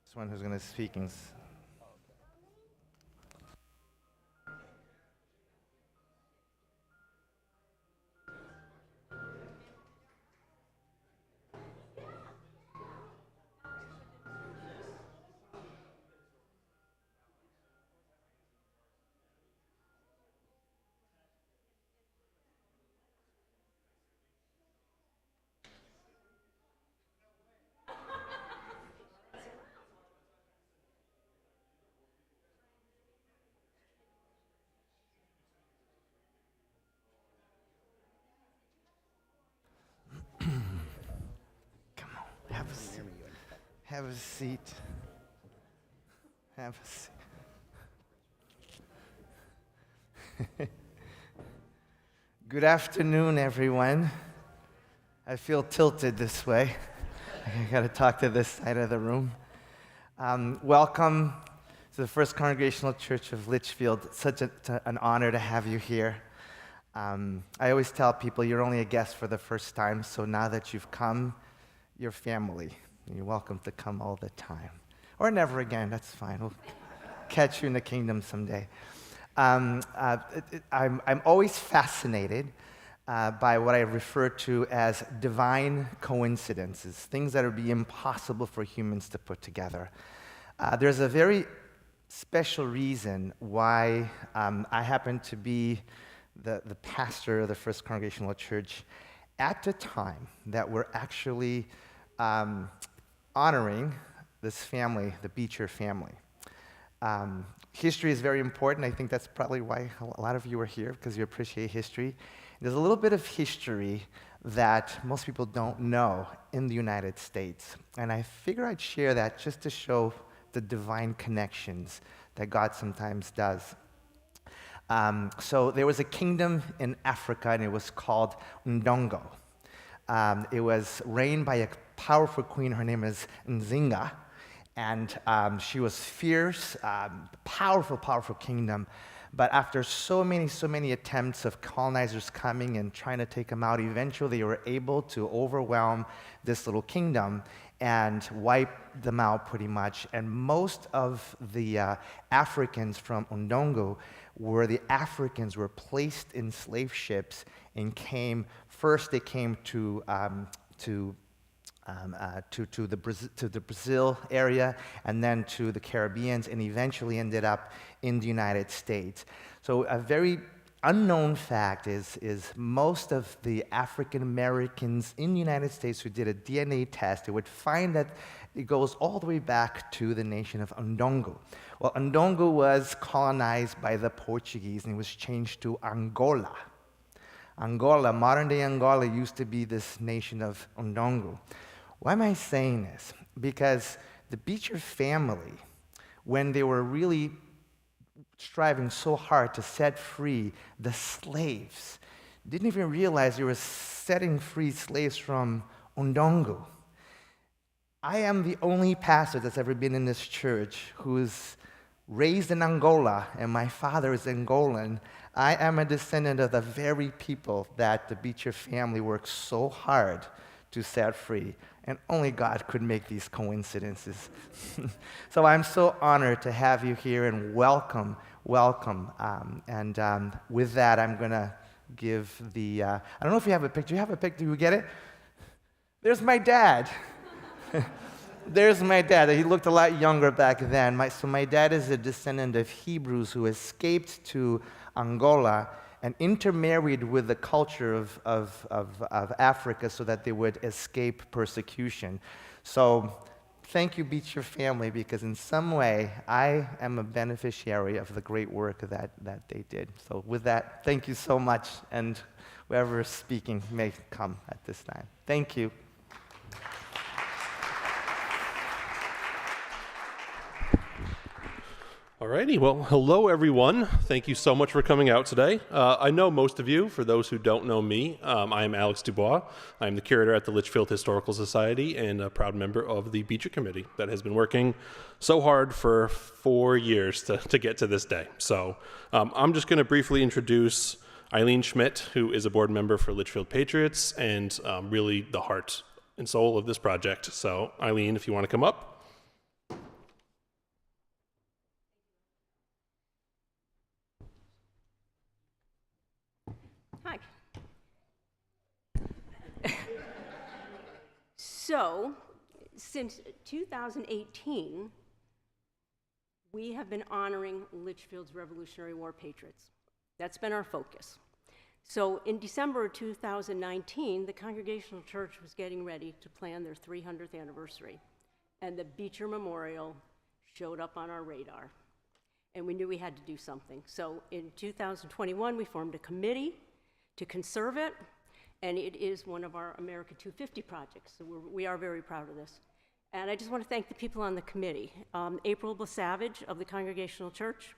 This one who's going to speak in. Come on, have a seat. Have a seat. Have a seat. Good afternoon, everyone. I feel tilted this way. I got to talk to this side of the room. Welcome to the First Congregational Church of Litchfield. Such an honor to have you here. I always tell people you're only a guest for the first time, so now that you've come, you're family. You're welcome to come all the time. Or never again, that's fine. We'll catch you in the kingdom someday. I'm always fascinated by what I refer to as divine coincidences, things that would be impossible for humans to put together. There's a very special reason why I happen to be the pastor of the First Congregational Church at the time that we're actually honoring this family, the Beecher family. History is very important. I think that's probably why a lot of you are here, because you appreciate history. There's a little bit of history that most people don't know in the United States. And I figure I'd share that just to show the divine connections that God sometimes does. So there was a kingdom in Africa, and it was called Ndongo. It was reigned by a powerful queen. Her name is Nzinga. And she was fierce, powerful kingdom. But after so many attempts of colonizers coming and trying to take them out, eventually they were able to overwhelm this little kingdom and wipe them out pretty much. And most of the Africans from Ndongo were placed in slave ships and they came to the Brazil area, and then to the Caribbean, and eventually ended up in the United States. So a very unknown fact is most of the African Americans in the United States who did a DNA test, they would find that it goes all the way back to the nation of Ndongo. Well, Ndongo was colonized by the Portuguese, and it was changed to Angola. Angola, modern-day Angola, used to be this nation of Ndongo. Why am I saying this? Because the Beecher family, when they were really striving so hard to set free the slaves, didn't even realize they were setting free slaves from Ndongo. I am the only pastor that's ever been in this church who's raised in Angola, and my father is Angolan. I am a descendant of the very people that the Beecher family worked so hard to set free. And only God could make these coincidences. So I'm so honored to have you here, and welcome. With that, I'm going to give the, I don't know if you have a picture. You have a picture? Do you get it? There's my dad. There's my dad. He looked a lot younger back then. So my dad is a descendant of Hebrews who escaped to Angola and intermarried with the culture of Africa so that they would escape persecution. So thank you, Beecher family, because in some way I am a beneficiary of the great work that they did. So with that, thank you so much, and whoever is speaking may come at this time. Thank you. Alrighty, well, hello everyone. Thank you so much for coming out today. I know most of you. For those who don't know me, I am Alex Dubois. I am the curator at the Litchfield Historical Society and a proud member of the Beecher Committee that has been working so hard for 4 years to get to this day. So I'm just going to briefly introduce Eileen Schmidt, who is a board member for Litchfield Patriots and really the heart and soul of this project. So Eileen, if you want to come up. So, since 2018, we have been honoring Litchfield's Revolutionary War patriots. That's been our focus. So in December of 2019, the Congregational Church was getting ready to plan their 300th anniversary, and the Beecher Memorial showed up on our radar, and we knew we had to do something. So in 2021, we formed a committee to conserve it, and it is one of our America 250 projects, so we are very proud of this. And I just want to thank the people on the committee. April Blasavage of the Congregational Church,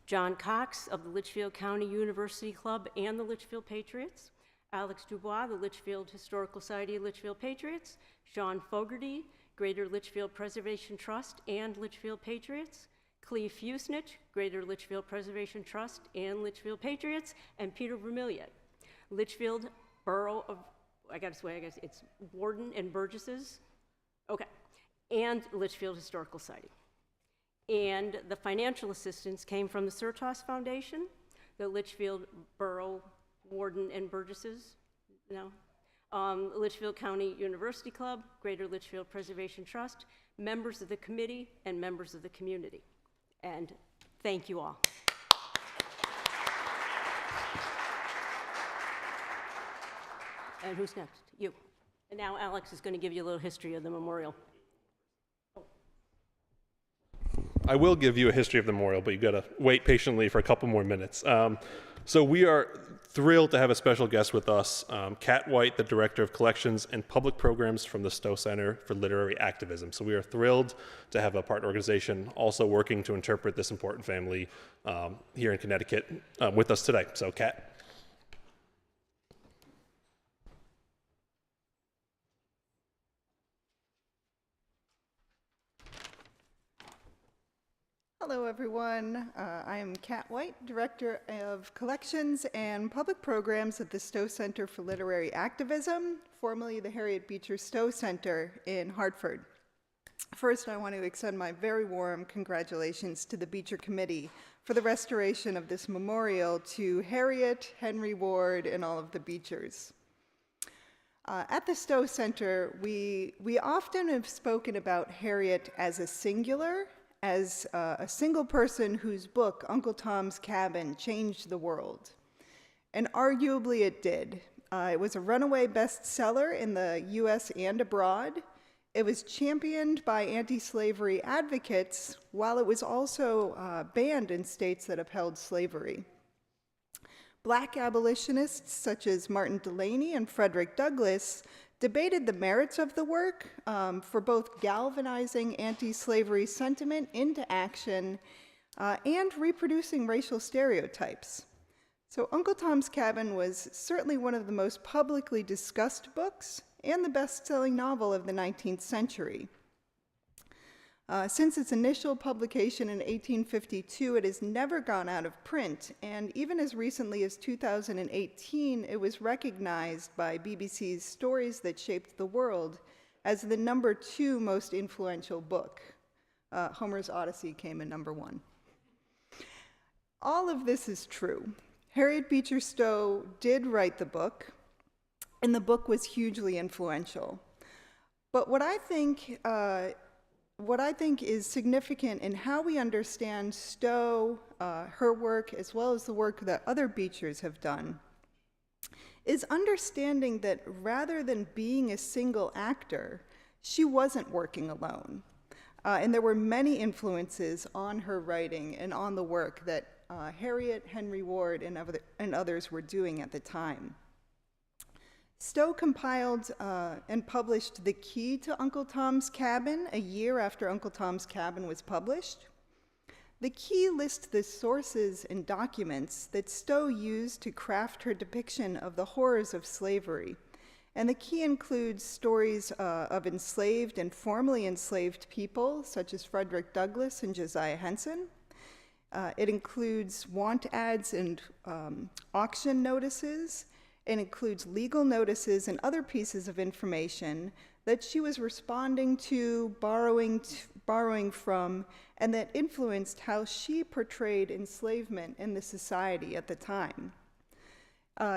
John Cox of the Litchfield County University Club and the Litchfield Patriots, Alex Dubois, the Litchfield Historical Society of Litchfield Patriots, Sean Fogarty, Greater Litchfield Preservation Trust and Litchfield Patriots, Cleve Fusnich, Greater Litchfield Preservation Trust and Litchfield Patriots, and Peter Vermillion, Litchfield Borough of, I guess it's Warden and Burgesses, okay, and Litchfield Historical Society. And the financial assistance came from the Certas Foundation, the Litchfield Borough Warden and Burgesses, Litchfield County University Club, Greater Litchfield Preservation Trust, members of the committee, and members of the community. And thank you all. And who's next? You. And now Alex is going to give you a little history of the memorial. I will give you a history of the memorial, but you've got to wait patiently for a couple more minutes. So we are thrilled to have a special guest with us, Kat White, the Director of Collections and Public Programs from the Stowe Center for Literary Activism. So we are thrilled to have a partner organization also working to interpret this important family here in Connecticut with us today. So Kat. Hello, everyone. I am Kat White, Director of Collections and Public Programs at the Stowe Center for Literary Activism, formerly the Harriet Beecher Stowe Center in Hartford. First, I want to extend my very warm congratulations to the Beecher Committee for the restoration of this memorial to Harriet, Henry Ward, and all of the Beechers. At the Stowe Center, we often have spoken about Harriet as a singular, as a single person whose book, Uncle Tom's Cabin, changed the world. And arguably it did. It was a runaway bestseller in the US and abroad. It was championed by anti-slavery advocates, while it was also banned in states that upheld slavery. Black abolitionists such as Martin Delany and Frederick Douglass debated the merits of the work for both galvanizing anti-slavery sentiment into action and reproducing racial stereotypes. So Uncle Tom's Cabin was certainly one of the most publicly discussed books and the best-selling novel of the 19th century. Since its initial publication in 1852, it has never gone out of print, and even as recently as 2018, it was recognized by BBC's Stories That Shaped the World as the #2 most influential book. Homer's Odyssey came in #1. All of this is true. Harriet Beecher Stowe did write the book, and the book was hugely influential. But what I think is significant in how we understand Stowe, her work, as well as the work that other Beechers have done, is understanding that rather than being a single actor, she wasn't working alone. And there were many influences on her writing and on the work that Harriet, Henry Ward, and others were doing at the time. Stowe compiled and published The Key to Uncle Tom's Cabin a year after Uncle Tom's Cabin was published. The Key lists the sources and documents that Stowe used to craft her depiction of the horrors of slavery. And the Key includes stories of enslaved and formerly enslaved people, such as Frederick Douglass and Josiah Henson. It includes want ads and auction notices. It includes legal notices and other pieces of information that she was responding to, borrowing from, and that influenced how she portrayed enslavement in the society at the time.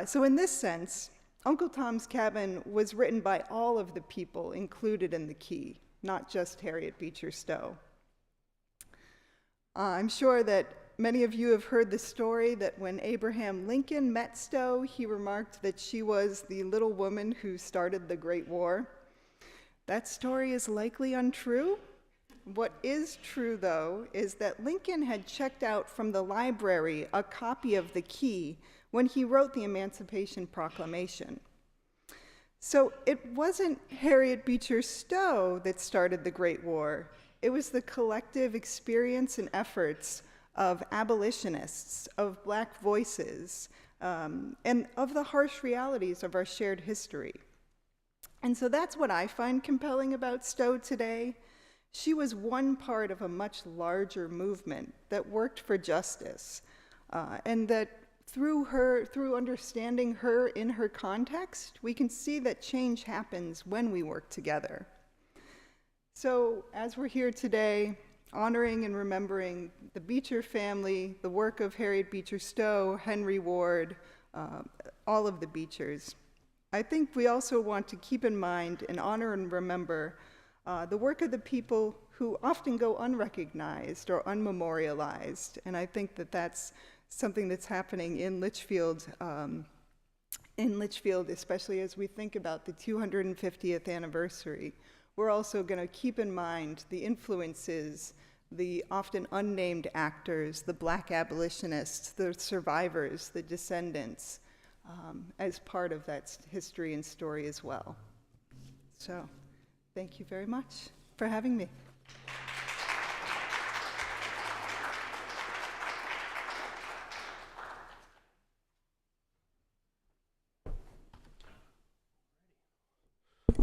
So in this sense, Uncle Tom's Cabin was written by all of the people included in the key, not just Harriet Beecher Stowe. I'm sure that many of you have heard the story that when Abraham Lincoln met Stowe, he remarked that she was the little woman who started the Great War. That story is likely untrue. What is true, though, is that Lincoln had checked out from the library a copy of the key when he wrote the Emancipation Proclamation. So it wasn't Harriet Beecher Stowe that started the Great War. It was the collective experience and efforts of abolitionists, of Black voices, and of the harsh realities of our shared history. And so that's what I find compelling about Stowe today. She was one part of a much larger movement that worked for justice, and that through understanding her in her context, we can see that change happens when we work together. So as we're here today, honoring and remembering the Beecher family, the work of Harriet Beecher Stowe, Henry Ward, all of the Beechers, I think we also want to keep in mind and honor and remember the work of the people who often go unrecognized or unmemorialized. And I think that that's something that's happening in Litchfield, especially as we think about the 250th anniversary. We're also going to keep in mind the influences, the often unnamed actors, the Black abolitionists, the survivors, the descendants, as part of that history and story as well. So, thank you very much for having me.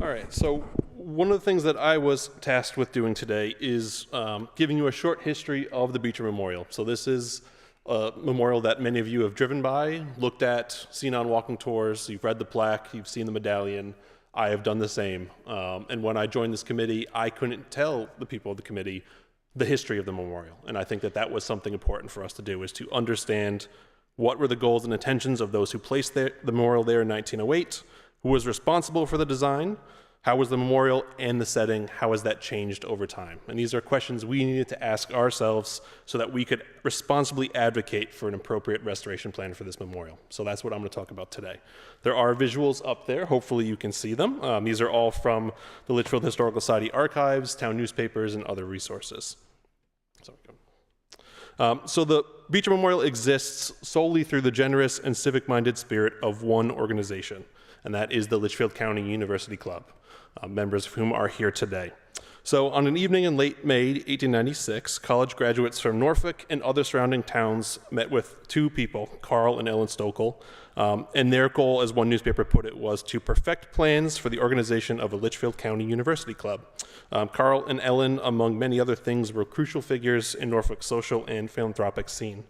All right, so one of the things that I was tasked with doing today is giving you a short history of the Beecher Memorial. So this is a memorial that many of you have driven by, looked at, seen on walking tours. You've read the plaque, you've seen the medallion. I have done the same. And when I joined this committee, I couldn't tell the people of the committee the history of the memorial. And I think that that was something important for us to do, is to understand what were the goals and intentions of those who placed the memorial there in 1908, who was responsible for the design, how was the memorial and the setting, how has that changed over time? And these are questions we needed to ask ourselves so that we could responsibly advocate for an appropriate restoration plan for this memorial. So that's what I'm going to talk about today. There are visuals up there. Hopefully you can see them. These are all from the Litchfield Historical Society archives, town newspapers, and other resources. So the Beecher Memorial exists solely through the generous and civic-minded spirit of one organization, and that is the Litchfield County University Club, members of whom are here today. So on an evening in late May 1896, college graduates from Norfolk and other surrounding towns met with two people, Carl and Ellen Stokel, and their goal, as one newspaper put it, was to perfect plans for the organization of a Litchfield County University Club. Carl and Ellen, among many other things, were crucial figures in Norfolk's social and philanthropic scene.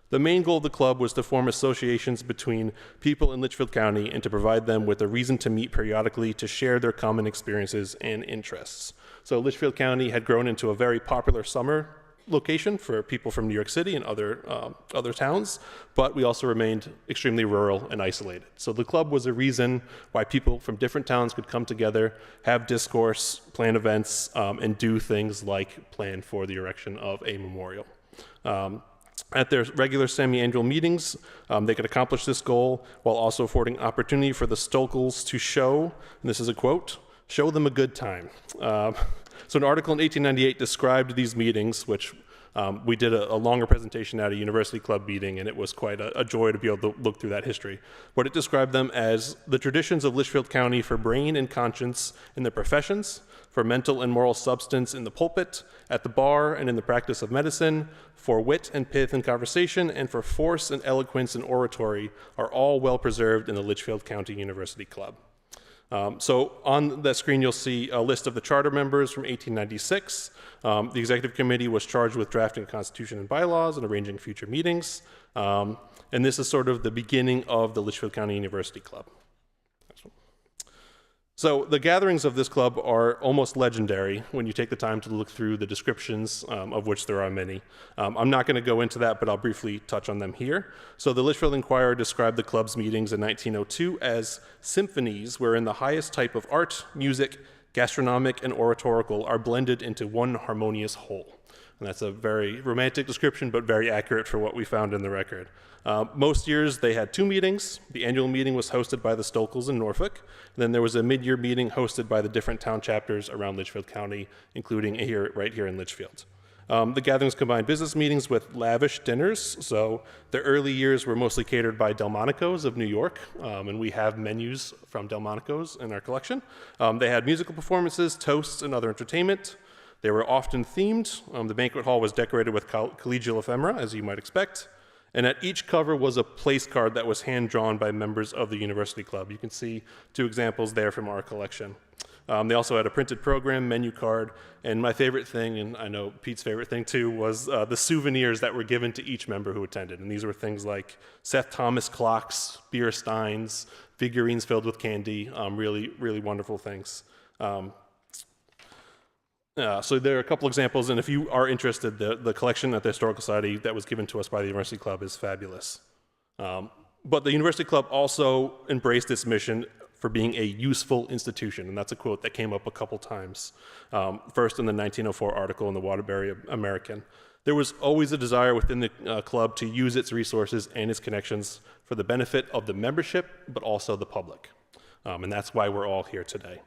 The main goal of the club was to form associations between people in Litchfield County and to provide them with a reason to meet periodically to share their common experiences and interests. So Litchfield County had grown into a very popular summer location for people from New York City and other towns, but we also remained extremely rural and isolated. So the club was a reason why people from different towns could come together, have discourse, plan events, and do things like plan for the erection of a memorial. At their regular semi-annual meetings, they could accomplish this goal while also affording opportunity for the Stokels to show, and this is a quote, "show them a good time." So an article in 1898 described these meetings, which we did a longer presentation at a university club meeting, and it was quite a joy to be able to look through that history. But it described them as the traditions of Litchfield County for brain and conscience in their professions, for mental and moral substance in the pulpit, at the bar, and in the practice of medicine, for wit and pith in conversation, and for force and eloquence in oratory, are all well preserved in the Litchfield County University Club. So on that screen, you'll see a list of the charter members from 1896. The executive committee was charged with drafting a constitution and bylaws and arranging future meetings. And this is sort of the beginning of the Litchfield County University Club. So the gatherings of this club are almost legendary when you take the time to look through the descriptions, of which there are many. I'm not going to go into that, but I'll briefly touch on them here. So the Litchfield Inquirer described the club's meetings in 1902 as symphonies wherein the highest type of art, music, gastronomic, and oratorical are blended into one harmonious whole. And that's a very romantic description, but very accurate for what we found in the record. Most years they had 2 meetings. The annual meeting was hosted by the Stokels in Norfolk. Then there was a mid-year meeting hosted by the different town chapters around Litchfield County, including right here in Litchfield. The gatherings combined business meetings with lavish dinners. So the early years were mostly catered by Delmonico's of New York, and we have menus from Delmonico's in our collection. They had musical performances, toasts, and other entertainment. They were often themed. The banquet hall was decorated with collegial ephemera, as you might expect. And at each cover was a place card that was hand-drawn by members of the University Club. You can see 2 examples there from our collection. They also had a printed program, menu card, and my favorite thing, and I know Pete's favorite thing too, was the souvenirs that were given to each member who attended. And these were things like Seth Thomas clocks, beer steins, figurines filled with candy, really, really wonderful things. So there are a couple examples, and if you are interested, the collection at the Historical Society that was given to us by the University Club is fabulous. But the University Club also embraced its mission for being a useful institution, and that's a quote that came up a couple times. First in the 1904 article in the Waterbury American. There was always a desire within the club to use its resources and its connections for the benefit of the membership, but also the public. And that's why we're all here today.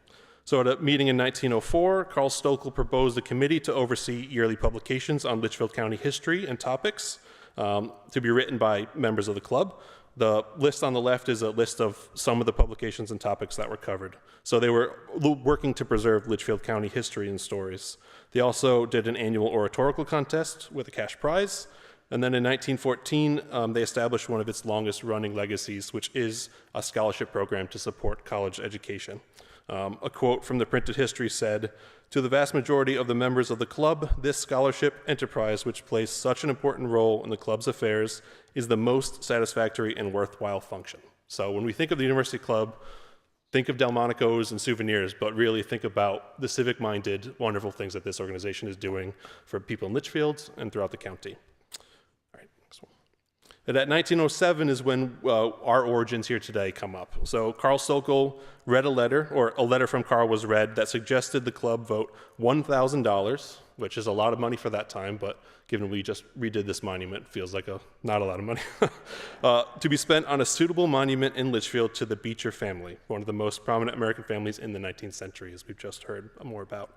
So at a meeting in 1904, Carl Stokel proposed a committee to oversee yearly publications on Litchfield County history and topics to be written by members of the club. The list on the left is a list of some of the publications and topics that were covered. So they were working to preserve Litchfield County history and stories. They also did an annual oratorical contest with a cash prize. And then in 1914, they established one of its longest running legacies, which is a scholarship program to support college education. A quote from the printed history said, "To the vast majority of the members of the club, this scholarship enterprise, which plays such an important role in the club's affairs, is the most satisfactory and worthwhile function." So when we think of the University Club, think of Delmonico's and souvenirs, but really think about the civic-minded, wonderful things that this organization is doing for people in Litchfield and throughout the county. And at 1907 is when our origins here today come up. So Carl Stokel read a letter, or a letter from Carl was read, that suggested the club vote $1,000, which is a lot of money for that time, but given we just redid this monument, feels like not a lot of money, to be spent on a suitable monument in Litchfield to the Beecher family, one of the most prominent American families in the 19th century, as we've just heard more about.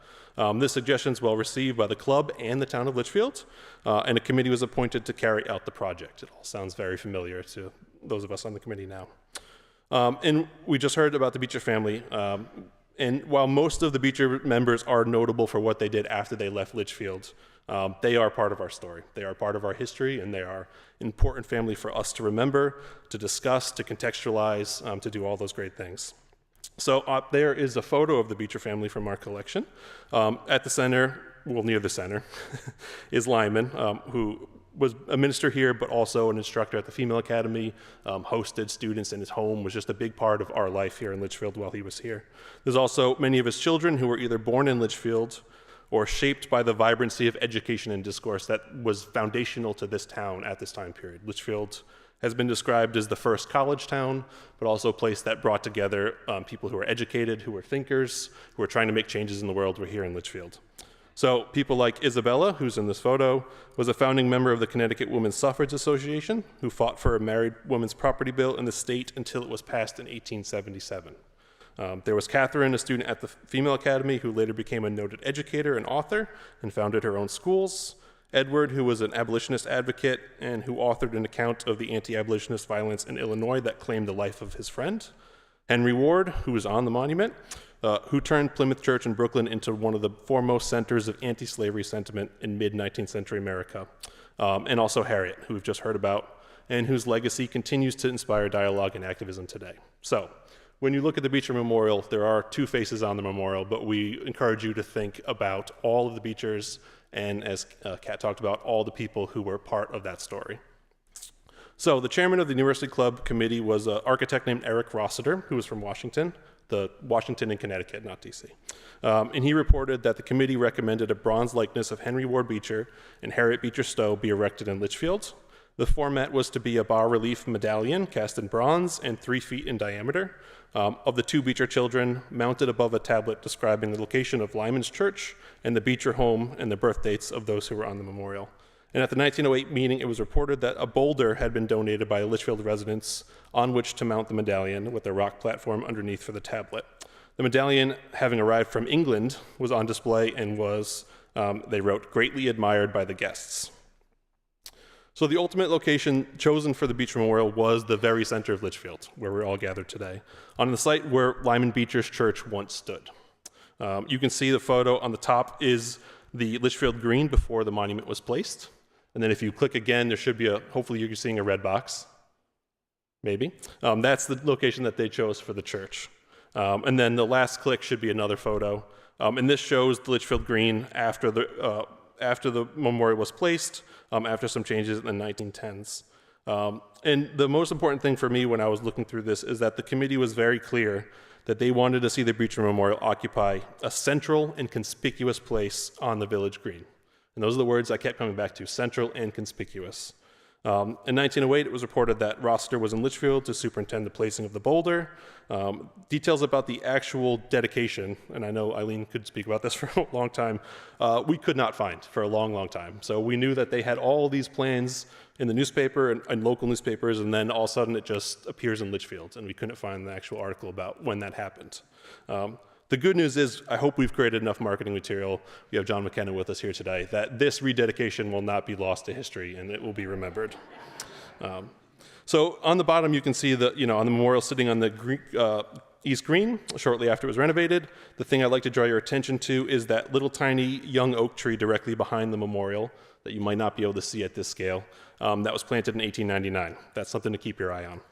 This suggestion is well received by the club and the town of Litchfield, and a committee was appointed to carry out the project. It all sounds very familiar to those of us on the committee now. And we just heard about the Beecher family, and while most of the Beecher members are notable for what they did after they left Litchfield, they are part of our story. They are part of our history, and they are an important family for us to remember, to discuss, to contextualize, to do all those great things. So up there is a photo of the Beecher family from our collection. At the center, well, near the center, is Lyman, who was a minister here, but also an instructor at the Female Academy, hosted students in his home, was just a big part of our life here in Litchfield while he was here. There's also many of his children who were either born in Litchfield or shaped by the vibrancy of education and discourse that was foundational to this town at this time period. Litchfield has been described as the first college town, but also a place that brought together people who were educated, who were thinkers, who were trying to make changes in the world, were here in Litchfield. So people like Isabella, who's in this photo, was a founding member of the Connecticut Women's Suffrage Association, who fought for a married woman's property bill in the state until it was passed in 1877. There was Catherine, a student at the Female Academy, who later became a noted educator and author and founded her own schools. Edward, who was an abolitionist advocate and who authored an account of the anti-abolitionist violence in Illinois that claimed the life of his friend. Henry Ward, who was on the monument, who turned Plymouth Church in Brooklyn into one of the foremost centers of anti-slavery sentiment in mid-19th century America. And also Harriet, who we've just heard about, and whose legacy continues to inspire dialogue and activism today. So, when you look at the Beecher Memorial, there are 2 faces on the memorial, but we encourage you to think about all of the Beechers and, as Kat talked about, all the people who were part of that story. So the chairman of the University Club committee was an architect named Eric Rossiter, who was from Washington. the Washington and Connecticut, not DC. And he reported that the committee recommended a bronze likeness of Henry Ward Beecher and Harriet Beecher Stowe be erected in Litchfield. The format was to be a bas-relief medallion cast in bronze and 3 feet in diameter of the 2 Beecher children mounted above a tablet describing the location of Lyman's Church and the Beecher home and the birth dates of those who were on the memorial. And at the 1908 meeting, it was reported that a boulder had been donated by Litchfield residents on which to mount the medallion with a rock platform underneath for the tablet. The medallion, having arrived from England, was on display and was, they wrote, greatly admired by the guests. So the ultimate location chosen for the Beecher Memorial was the very center of Litchfield, where we're all gathered today, on the site where Lyman Beecher's church once stood. You can see the photo on the top is the Litchfield Green before the monument was placed. And then if you click again, there should be hopefully you're seeing a red box. Maybe. That's the location that they chose for the church. And then the last click should be another photo. And this shows the Litchfield Green after the memorial was placed, after some changes in the 1910s. And the most important thing for me when I was looking through this is that the committee was very clear that they wanted to see the Beecher Memorial occupy a central and conspicuous place on the village green. And those are the words I kept coming back to, central and conspicuous. In 1908, it was reported that Rossiter was in Litchfield to superintend the placing of the boulder. Details about the actual dedication, and I know Eileen could speak about this for a long time, we could not find for a long, long time. So we knew that they had all these plans in the newspaper and local newspapers, and then all of a sudden it just appears in Litchfield, and we couldn't find the actual article about when that happened. The good news is I hope we've created enough marketing material, we have John McKenna with us here today, that this rededication will not be lost to history and it will be remembered. So on the bottom you can see on the memorial sitting on the East Green shortly after it was renovated. The thing I'd like to draw your attention to is that little tiny young oak tree directly behind the memorial that you might not be able to see at this scale that was planted in 1899. That's something to keep your eye on.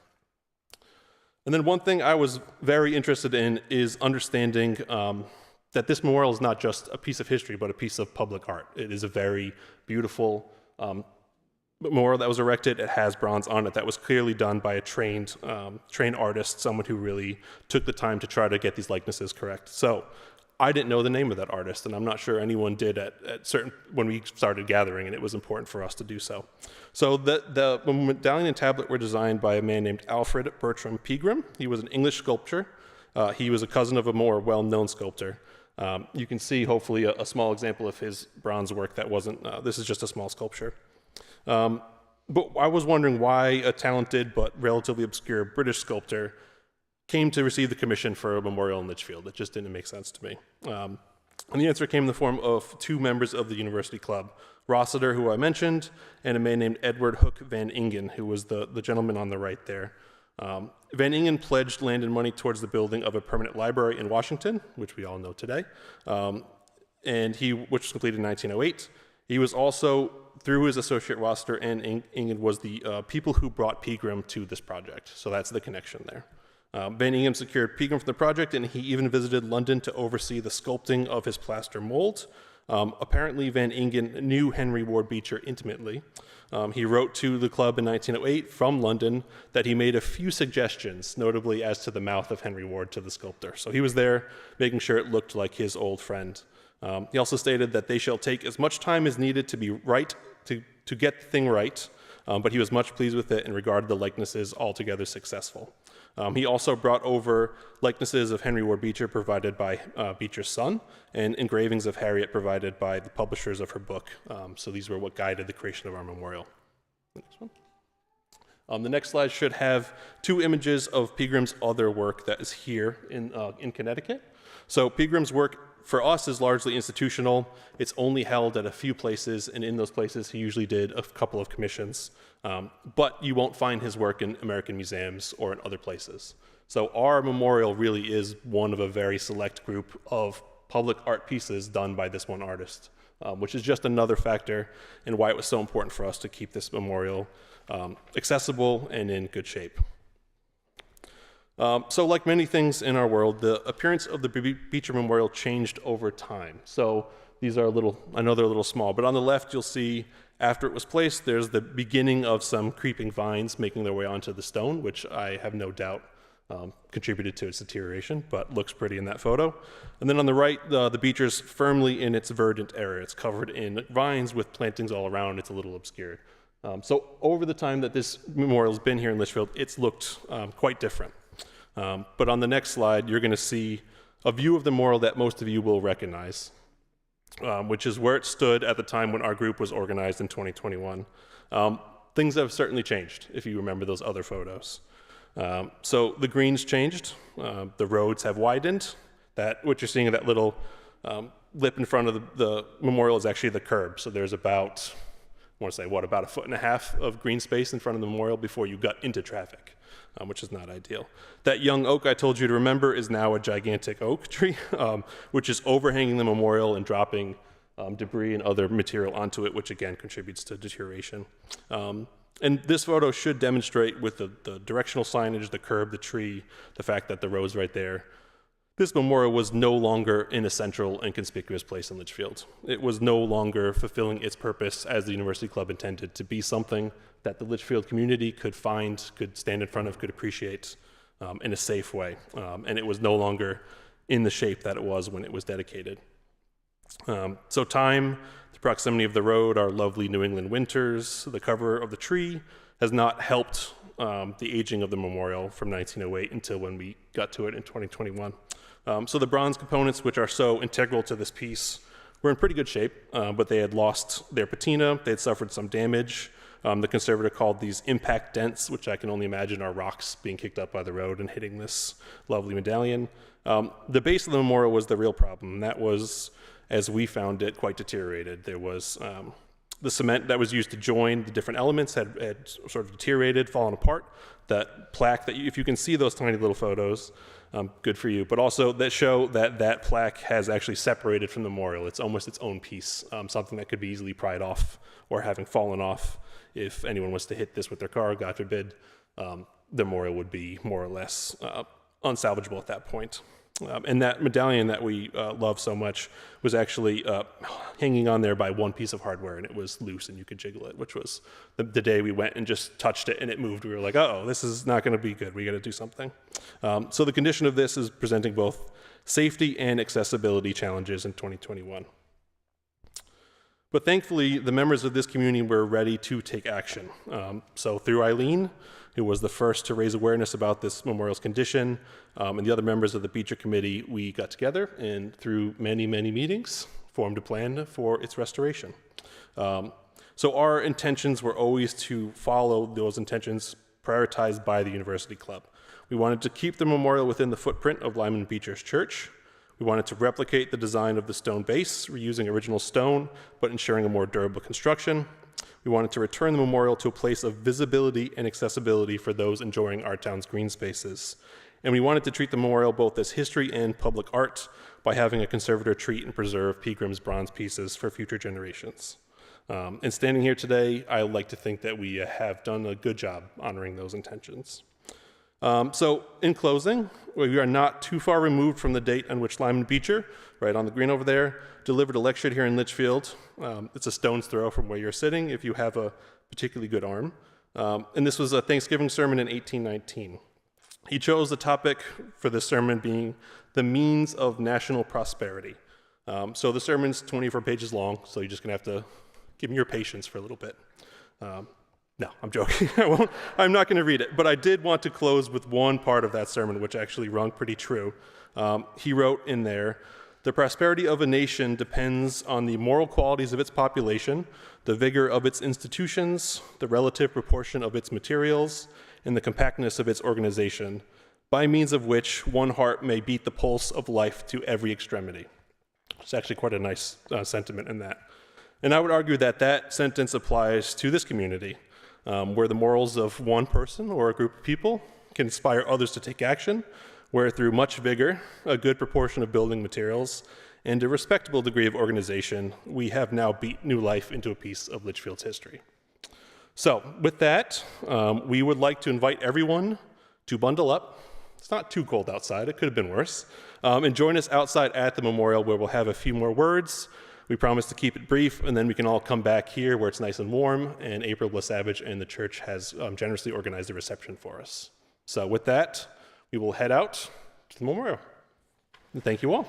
And then one thing I was very interested in is understanding that this memorial is not just a piece of history, but a piece of public art. It is a very beautiful memorial that was erected. It has bronze on it that was clearly done by a trained artist, someone who really took the time to try to get these likenesses correct. So I didn't know the name of that artist, and I'm not sure anyone did when we started gathering, and it was important for us to do so. So the medallion and tablet were designed by a man named Alfred Bertram Pegram. He was an English sculptor. He was a cousin of a more well-known sculptor. You can see, hopefully, a small example of his bronze work that wasn't, this is just a small sculpture. But I was wondering why a talented but relatively obscure British sculptor came to receive the commission for a memorial in Litchfield. It just didn't make sense to me. And the answer came in the form of 2 members of the university club, Rossiter, who I mentioned, and a man named Edward Hook Van Ingen, who was the gentleman on the right there. Van Ingen pledged land and money towards the building of a permanent library in Washington, which we all know today, which was completed in 1908. He was also, through his associate Rossiter and Ingen, was the people who brought Pegram to this project. So that's the connection there. Van Ingen secured Pegram for the project, and he even visited London to oversee the sculpting of his plaster mold. Apparently, Van Ingen knew Henry Ward Beecher intimately. He wrote to the club in 1908 from London that he made a few suggestions, notably as to the mouth of Henry Ward to the sculptor. So he was there making sure it looked like his old friend. He also stated that they shall take as much time as needed to be right, to get the thing right, but he was much pleased with it and regarded the likenesses altogether successful. He also brought over likenesses of Henry Ward Beecher provided by Beecher's son, and engravings of Harriet provided by the publishers of her book. So these were what guided the creation of our memorial. The next one. The next slide should have 2 images of Pegram's other work that is here in Connecticut. So Pegram's work for us is largely institutional. It's only held at a few places, and in those places he usually did a couple of commissions. But you won't find his work in American museums or in other places. So our memorial really is one of a very select group of public art pieces done by this one artist, which is just another factor in why it was so important for us to keep this memorial accessible and in good shape. So like many things in our world, the appearance of the Beecher Memorial changed over time. So these are I know they're a little small, but on the left you'll see after it was placed, there's the beginning of some creeping vines making their way onto the stone, which I have no doubt contributed to its deterioration, but looks pretty in that photo. And then on the right, the Beecher's firmly in its verdant area. It's covered in vines with plantings all around. It's a little obscured. So over the time that this memorial's been here in Litchfield, it's looked quite different. But on the next slide, you're going to see a view of the memorial that most of you will recognize, which is where it stood at the time when our group was organized in 2021. Things have certainly changed, if you remember those other photos. So the greens changed, the roads have widened. What you're seeing in that little lip in front of the memorial is actually the curb. So there's about, I want to say, about 1.5 feet of green space in front of the memorial before you got into traffic, which is not ideal. That young oak I told you to remember is now a gigantic oak tree, which is overhanging the memorial and dropping debris and other material onto it, which again contributes to deterioration. And this photo should demonstrate with the directional signage, the curb, the tree, the fact that the road's right there. This memorial was no longer in a central and conspicuous place in Litchfield. It was no longer fulfilling its purpose as the University Club intended to be something that the Litchfield community could find, could stand in front of, could appreciate in a safe way. And it was no longer in the shape that it was when it was dedicated. So time, the proximity of the road, our lovely New England winters, the cover of the tree has not helped the aging of the memorial from 1908 until when we got to it in 2021. So the bronze components, which are so integral to this piece, were in pretty good shape, but they had lost their patina, they had suffered some damage. The conservator called these impact dents, which I can only imagine are rocks being kicked up by the road and hitting this lovely medallion. The base of the memorial was the real problem, and that was, as we found it, quite deteriorated. There was the cement that was used to join the different elements had sort of deteriorated, fallen apart. That plaque, if you can see those tiny little photos, good for you, but also that show that plaque has actually separated from the memorial. It's almost its own piece, something that could be easily pried off or having fallen off. If anyone was to hit this with their car, God forbid, the memorial would be more or less unsalvageable at that point. And that medallion that we love so much was actually hanging on there by one piece of hardware, and it was loose and you could jiggle it, which was the day we went and just touched it and it moved. We were like, uh-oh, this is not going to be good. We got to do something. So the condition of this is presenting both safety and accessibility challenges in 2021. But thankfully, the members of this community were ready to take action. So through Eileen, who was the first to raise awareness about this memorial's condition, and the other members of the Beecher committee, we got together and through many, many meetings, formed a plan for its restoration. So our intentions were always to follow those intentions prioritized by the University Club. We wanted to keep the memorial within the footprint of Lyman Beecher's church. We wanted to replicate the design of the stone base, reusing original stone, but ensuring a more durable construction. We wanted to return the memorial to a place of visibility and accessibility for those enjoying our town's green spaces. And we wanted to treat the memorial both as history and public art by having a conservator treat and preserve Pegram's bronze pieces for future generations. And standing here today, I like to think that we have done a good job honoring those intentions. So in closing, we are not too far removed from the date on which Lyman Beecher, right on the green over there, delivered a lecture here in Litchfield. It's a stone's throw from where you're sitting if you have a particularly good arm. And this was a Thanksgiving sermon in 1819. He chose the topic for this sermon being the means of national prosperity. So the sermon's 24 pages long, so you're just gonna have to give me your patience for a little bit. No, I'm joking. I'm not going to read it, but I did want to close with one part of that sermon, which actually rung pretty true. He wrote in there, "The prosperity of a nation depends on the moral qualities of its population, the vigor of its institutions, the relative proportion of its materials, and the compactness of its organization, by means of which one heart may beat the pulse of life to every extremity." It's actually quite a nice sentiment in that. And I would argue that that sentence applies to this community. Where the morals of one person or a group of people can inspire others to take action, where through much vigor, a good proportion of building materials, and a respectable degree of organization, we have now beat new life into a piece of Litchfield's history. So with that, we would like to invite everyone to bundle up. It's not too cold outside, it could have been worse, and join us outside at the memorial where we'll have a few more words. We promise to keep it brief, and then we can all come back here where it's nice and warm, and April Blasavage and the church has generously organized a reception for us. So with that, we will head out to the memorial. And thank you all.